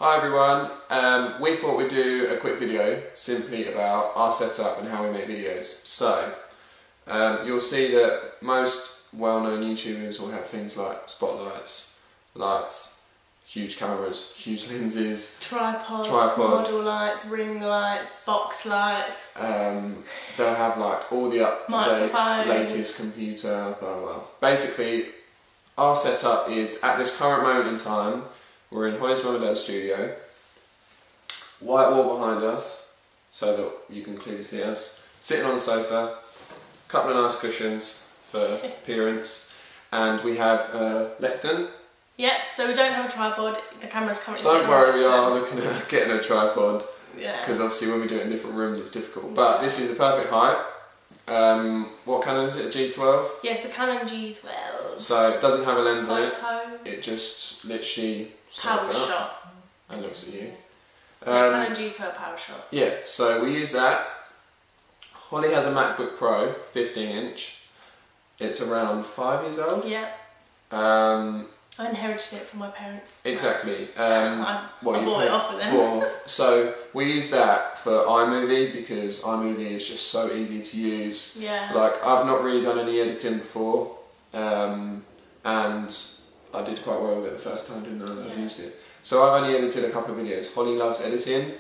Hi everyone, we thought we'd do a quick video simply about our setup and how we make videos. So, you'll see that most well-known YouTubers will have things like spotlights, lights, huge cameras, huge lenses, tripods, model lights, ring lights, box lights. They'll have like all the up-to-date latest computer, blah blah. Basically, our setup is, at this current moment in time, we're in Holly's mum and dad's studio, white wall behind us, so that you can clearly see us, sitting on the sofa, a couple of nice cushions for appearance, and we have lectern. Yep, so we don't have a tripod, the camera's currently Don't worry, we are looking at getting a tripod, because yeah. obviously when we do it in different rooms it's difficult, but this is a perfect height. What Canon is it, a G12? Yes, the Canon G12. So it doesn't have a lens on it, Photo. it just literally Power slides out shot. and looks at you. Canon G12 power shot. Yeah, so we use that. Holly has a MacBook Pro, 15 inch. It's around 5 years old. Yeah. I inherited it from my parents. Exactly. I bought it off of them. Well, so we use that for iMovie because iMovie is just so easy to use. Yeah. Like, I've not really done any editing before, and I did quite well with it the first time, didn't I? I've used it. So I've only edited a couple of videos. Holly loves editing,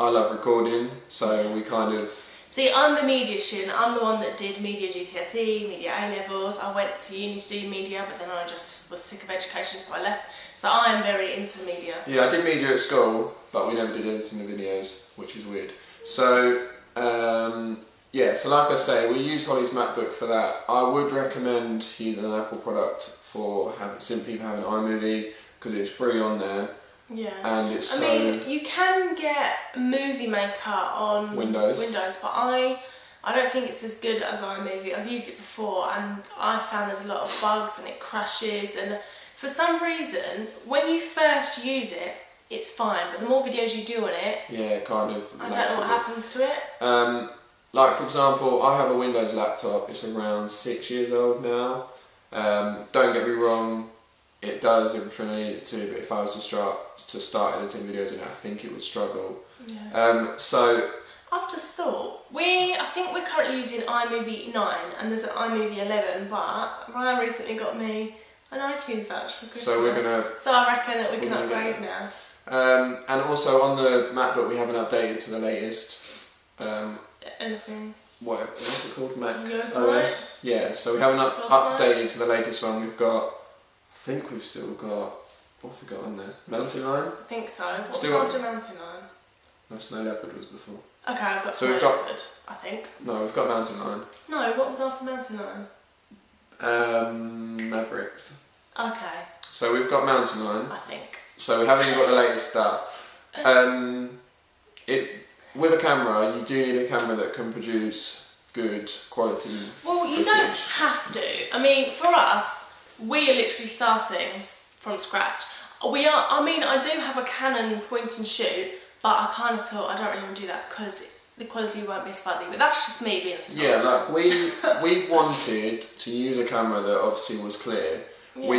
I love recording, so we kind of... See, I'm the media student. I'm the one that did media GCSE, media A-levels. I went to uni to do media, but then I just was sick of education, so I left. So I am very into media. Yeah, I did media at school, but we never did editing the videos, which is weird. So, yeah, so like I say, we use Holly's MacBook for that. I would recommend using an Apple product for simply for having iMovie, because it's free on there. Yeah. And it's I mean, you can get Movie Maker on Windows, but I don't think it's as good as iMovie. I've used it before and I found there's a lot of bugs and it crashes, and for some reason, when you first use it, it's fine, but the more videos you do on it, yeah, kind of. I don't know what happens to it. Like for example, I have a Windows laptop. It's around 6 years old now. Don't get me wrong. It does everything I need it to, but if I was to start editing videos in it, I think it would struggle. Yeah. So I've just thought, I think we're currently using iMovie 9 and there's an iMovie 11, but Ryan recently got me an iTunes voucher for Christmas. So I reckon that we can upgrade now. And also on the MacBook we haven't updated to the latest. Anything. What's it called? Mac OS? Right? Yeah, so we haven't updated to the latest one. We've got, I think we've still got, what have we got on there? Mountain Lion? I think so. What's still after Mountain Lion? No, Snow Leopard was before. Okay, I've got So Snow we've got, Leopard, I think. No, we've got Mountain Lion. No, what was after Mountain Lion? Mavericks. Okay. So we've got Mountain Lion. I think. So we haven't even got the latest stuff. With a camera, you do need a camera that can produce good quality footage. Don't have to. I mean, for us, we are literally starting from scratch. I do have a Canon point and shoot, but I kind of thought I don't really want to do that because the quality won't be as fuzzy. But that's just me being a snob. Yeah, like we wanted to use a camera that obviously was clear. Yeah.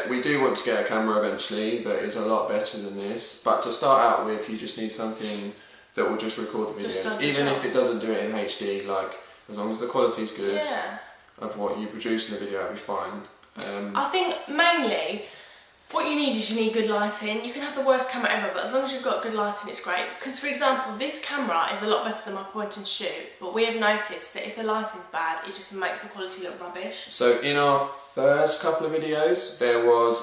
We do want to get a camera eventually that is a lot better than this, but to start out with, you just need something that will just record the videos, even if it doesn't do it in HD. Like, as long as the quality's good of what you produce in the video, it'll be fine. I think mainly what you need is good lighting. You can have the worst camera ever, but as long as you've got good lighting, it's great. Because for example, this camera is a lot better than my point and shoot, but we have noticed that if the lighting's bad, it just makes the quality look rubbish. So in our first couple of videos,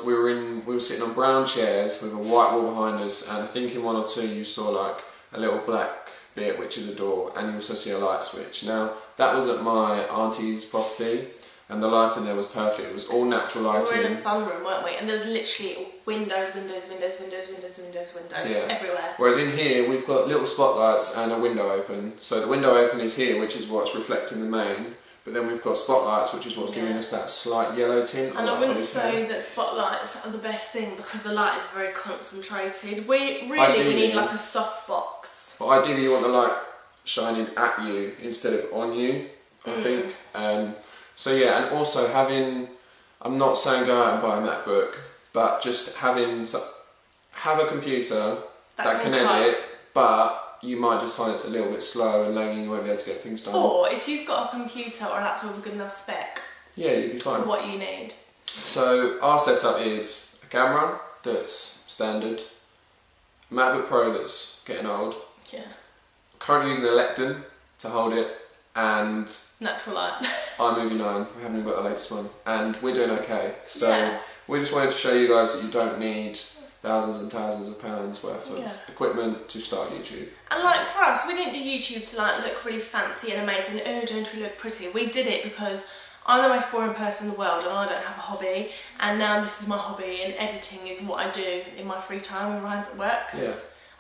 we were sitting on brown chairs with a white wall behind us, and I think in one or two you saw like a little black bit, which is a door, and you also see a light switch. Now that was at my auntie's property, and the lighting there was perfect. It was all natural lighting. We were in a sunroom, weren't we? And there was literally windows everywhere. Whereas in here, we've got little spotlights and a window open. So the window open is here, which is what's reflecting the main. But then we've got spotlights, which is what's giving us that slight yellow tint. And I wouldn't say that spotlights are the best thing because the light is very concentrated. We need like a soft box. But ideally, you want the light shining at you instead of on you, I think. So yeah, and also I'm not saying go out and buy a MacBook, but just have a computer that can edit, but you might just find it's a little bit slow and lagging, you won't be able to get things done. Or if you've got a computer or a laptop with a good enough spec, yeah, you'd be fine. For what you need. So our setup is a camera that's standard, a MacBook Pro that's getting old, currently using a lectern to hold it, and natural light. iMovie 9, we haven't got the latest one, and we're doing okay. So we just wanted to show you guys that you don't need thousands and thousands of pounds worth of equipment to start YouTube. And like for us, we didn't do YouTube to like look really fancy and amazing. Oh, don't we look pretty? We did it because I'm the most boring person in the world and I don't have a hobby, and now this is my hobby, and editing is what I do in my free time when Ryan's at work.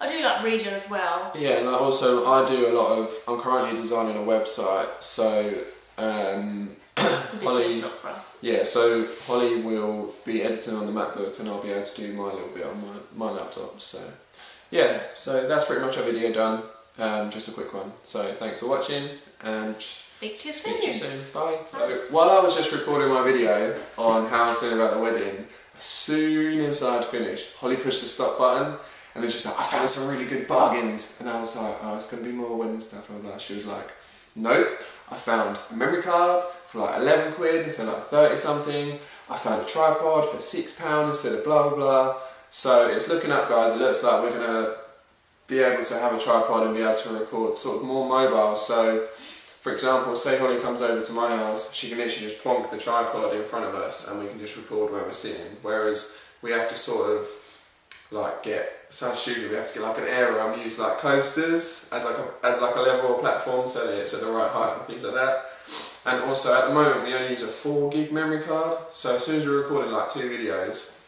I do like reading as well. Yeah, and also I do a lot of, I'm currently designing a website, so Holly, not for us. Yeah, so Holly will be editing on the MacBook and I'll be able to do my little bit on my laptop. So yeah, so that's pretty much our video done. Just a quick one. So thanks for watching and speak to soon. you Bye. So while I was just recording my video on how I'm feeling about the wedding, as soon as I'd finished, Holly pushed the stop button and then just like, I found some really good bargains, and I was like, oh, it's going to be more wedding stuff. And she was like, nope, I found a memory card for like 11 quid instead of like 30 something. I found a tripod for £6 instead of blah blah blah. So it's looking up, guys. It looks like we're going to be able to have a tripod and be able to record sort of more mobile. So for example, say Holly comes over to my house, she can literally just plonk the tripod in front of us and we can just record where we're sitting. Whereas we have to sort of like sounds stupid, we have to get like an area and use like coasters as like a level platform so that it's at the right height and things like that. And also at the moment we only use a 4 gig memory card, so as soon as we're recording like 2 videos,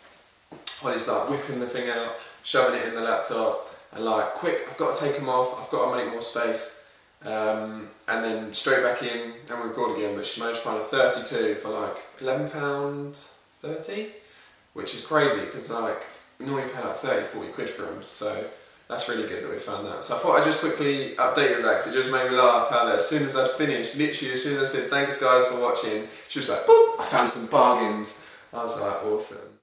Holly's like whipping the thing out, shoving it in the laptop and like, quick, I've got to take them off, I've got to make more space, and then straight back in and we record again. But she managed to find a 32 for like £11.30, which is crazy because like we normally pay like 30-40 quid for them, so that's really good that we found that. So I thought I'd just quickly update you with that because it just made me laugh how that as soon as I'd finished, literally as soon as I said thanks guys for watching, she was like, boop, I found some bargains. I was like, awesome.